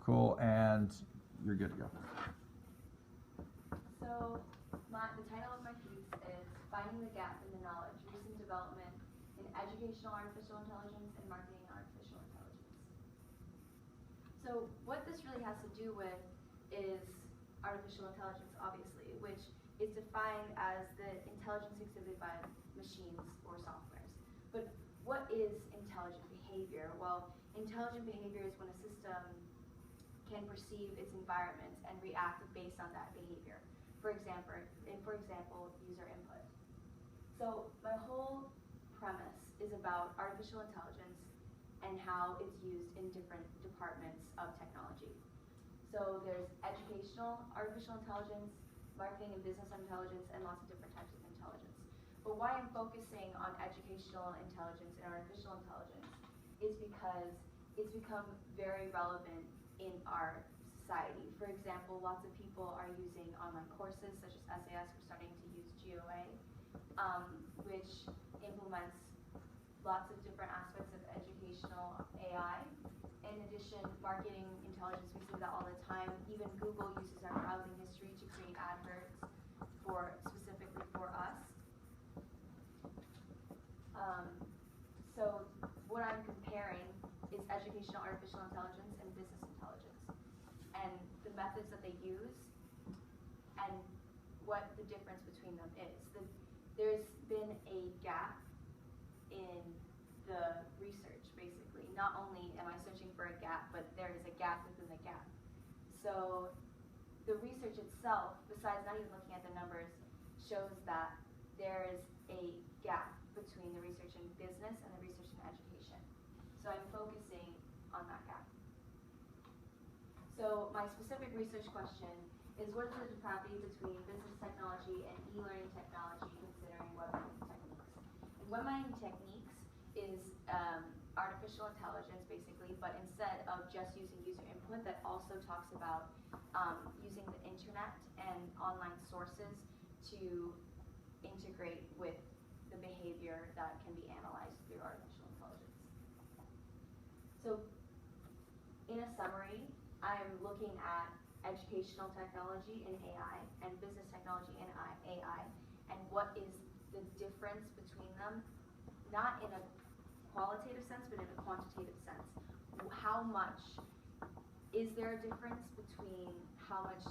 Cool, and you're good to go. So, the title of my piece is Finding the Gap in the Knowledge, Recent Development in Educational Artificial Intelligence and Marketing Artificial Intelligence. So what this really has to do with is artificial intelligence, obviously, which is defined as the intelligence exhibited by machines or softwares. But what is intelligent behavior? Well, intelligent behavior is when a system can perceive its environment and react based on that behavior. For example, user input. So my whole premise is about artificial intelligence and how it's used in different departments of technology. So there's educational artificial intelligence, marketing and business intelligence, and lots of different types of intelligence. But why I'm focusing on educational intelligence and artificial intelligence is because it's become very relevant in our society. For example, lots of people are using online courses such as SAS. We're starting to use GOA, which implements lots of different aspects of educational AI. In addition, marketing intelligence, we see that all the time. Even Google uses our browsing history to create adverts specifically for us. So what I'm comparing is educational artificial intelligence and business intelligence, and the methods that they use, and what the difference between them is. There's been a gap in the research, basically. Not only am I searching for a gap, but there is a gap within the gap. So the research itself, besides not even looking at the numbers, shows that there is a gap between the research in business and the research in education. So I'm focusing on that gap. So my specific research question is, what is the depravity between business technology and e-learning technology considering web mining techniques? And web mining techniques is artificial intelligence, basically, but instead of just using user input, that also talks about using the internet and online sources to integrate with the behavior that can be analyzed through artificial intelligence. So in a summary, I'm looking at educational technology in AI and business technology in AI, and what is the difference between them, not in a qualitative sense, but in a quantitative sense. How much is there a difference between how much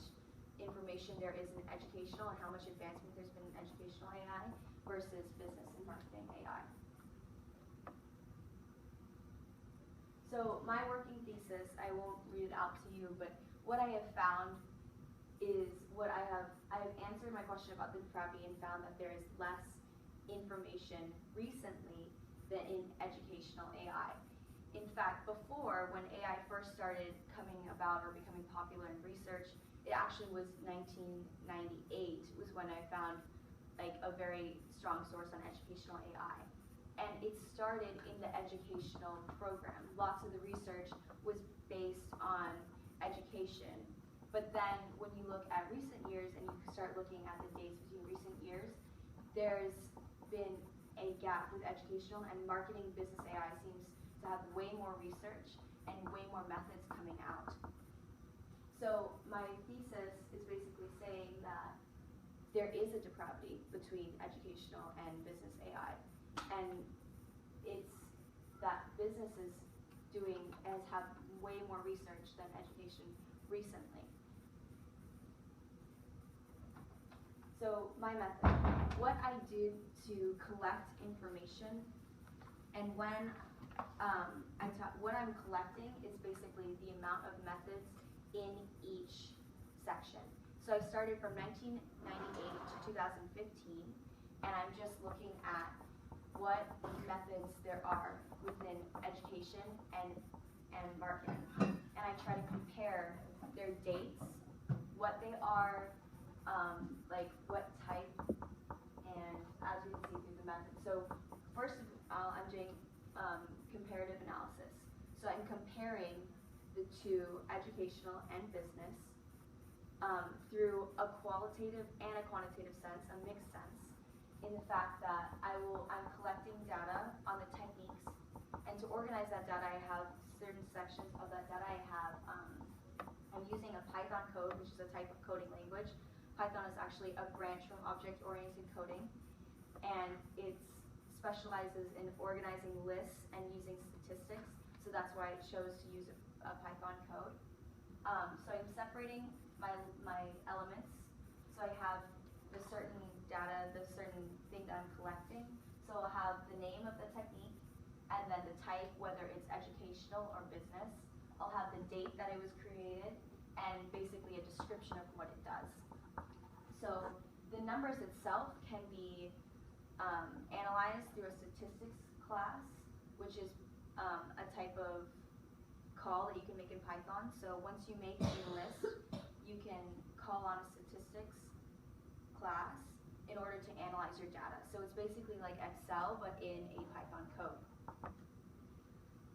information there is in educational and how much advancement there's been in educational AI versus business and marketing AI? So my working thesis, I won't read it out to you, but what I have found is I have answered my question about the depravity and found that there is less information recently than in educational AI. In fact, before, when AI first started coming about or becoming popular in research, it actually was 1998 was when I found like a very strong source on educational AI. And it started in the educational program. Lots of the research was based on education. But then when you look at recent years and you start looking at the dates between recent years, there's been a gap with educational, and marketing business AI seems to have way more research and way more methods coming out. So my thesis is basically saying that there is a depravity between educational and business AI. And it's that businesses has had way more research than education recently. So my method, what I did to collect information, and when what I'm collecting is basically the amount of methods in each section. So I started from 1998 to 2015, and I'm just looking at what methods there are within education and marketing. And I try to compare their dates, what they are, like what type, and as you can see through the method. So first of all, I'm doing comparative analysis. So I'm comparing the two, educational and business, through a qualitative and a quantitative sense, a mixed sense, in the fact that I'm collecting data on the techniques, and to organize that data, I have certain sections of that data. I have Python code, which is a type of coding language. Python is actually a branch from object-oriented coding, and it specializes in organizing lists and using statistics. So that's why it chose to use a Python code. So I'm separating my elements. So I have the certain data, the certain thing that I'm collecting. So I'll have the name of the technique, and then the type, whether it's educational or business. I'll have the date that it was created, and basically a description of what it does. So the numbers itself can be analyzed through a statistics class, which is a type of call that you can make in Python. So once you make a list, you can call on a statistics class in order to analyze your data. So it's basically like Excel, but in a Python code.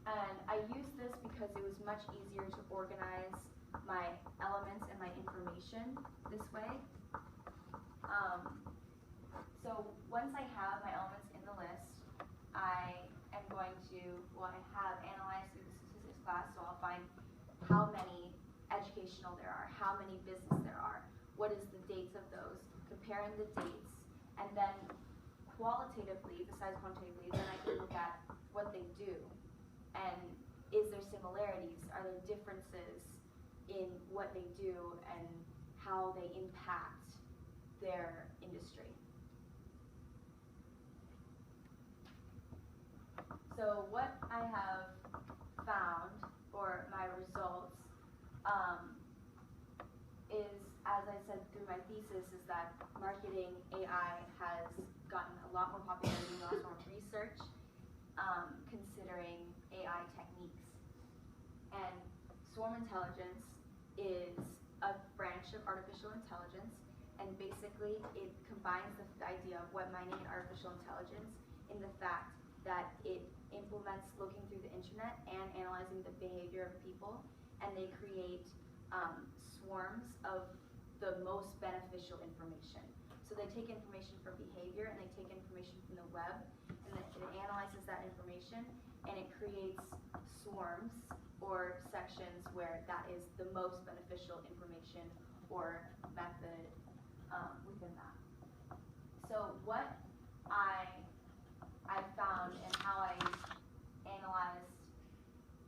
And I used this because it was much easier to organize my elements and my information this way. So once I have my elements in the list, I am going to, well, I have analyzed through the statistics class, so I'll find how many educational there are, how many business there are, what is the dates of those, comparing the dates, and then qualitatively, besides quantitatively, then I can look at what they do, and is there similarities, are there differences in what they do and how they impact their industry. So what I have found, or my results, is, as I said through my thesis, is that marketing AI has gotten a lot more popularity, a lot more research, considering AI techniques. And swarm intelligence is a branch of artificial intelligence, and basically it combines the idea of web-mining and artificial intelligence in the fact that it implements looking through the internet and analyzing the behavior of people, and they create swarms of the most beneficial information. So they take information from behavior and they take information from the web, and then it analyzes that information and it creates swarms or sections where that is the most beneficial information or method within that. So what I found and how I analyzed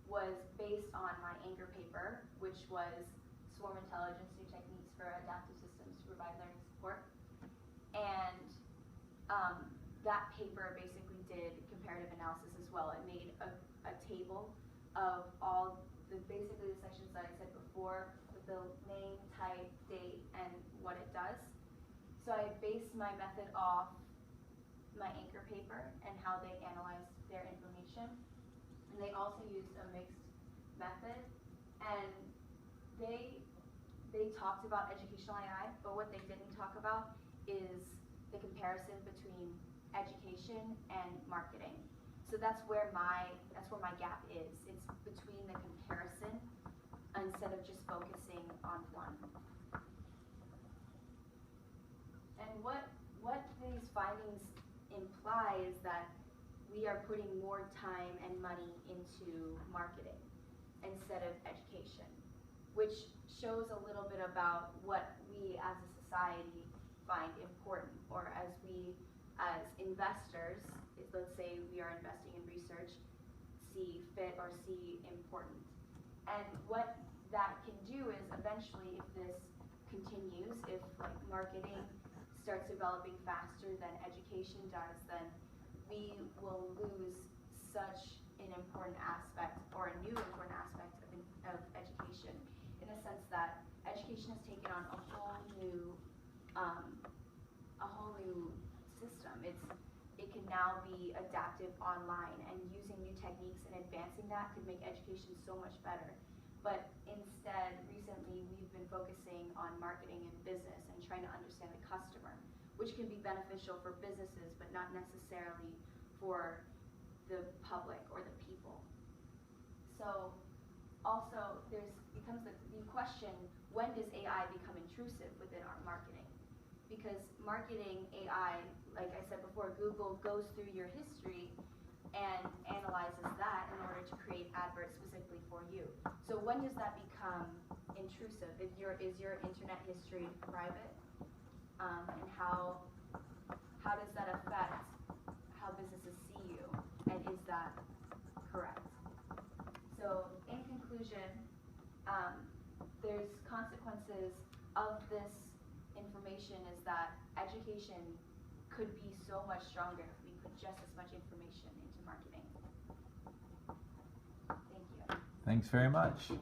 was based on my anchor paper, which was Swarm Intelligence, New Techniques for Adaptive Systems to Provide Learning Support. And that paper basically did comparative analysis as well. It made a table of all basically the sections that I said before, with the name, type, date, and what it does. So I based my method off my anchor paper and how they analyzed their information. And they also used a mixed method, and they talked about educational AI, but what they didn't talk about is the comparison between education and marketing. So that's where my gap is. It's between the comparison instead of just focusing on one. And what these findings imply is that we are putting more time and money into marketing instead of education, which shows a little bit about what we as a society find important, or as we as investors, let's say we are investing in research, see fit or see important. And what that can do is eventually, if this continues, if like marketing starts developing faster than education does, then we will lose such an important aspect, or a new important aspect of education, in the sense that education has taken on a whole new system. It can now be adaptive online, and using new techniques and advancing that could make education so much better. But instead, recently we've been focusing on marketing and business and trying to understand the customer, which can be beneficial for businesses, but not necessarily for the public or the people. So also becomes the question, when does AI become intrusive within our marketing? Because marketing AI, like I said before, Google goes through your history and analyzes that in order to create adverts specifically for you. So when does that become intrusive is your internet history private? And how does that affect how businesses see you? And is that correct? So in conclusion, there's consequences of this information is that education could be so much stronger if we put just as much information into marketing. Thank you. Thanks very much.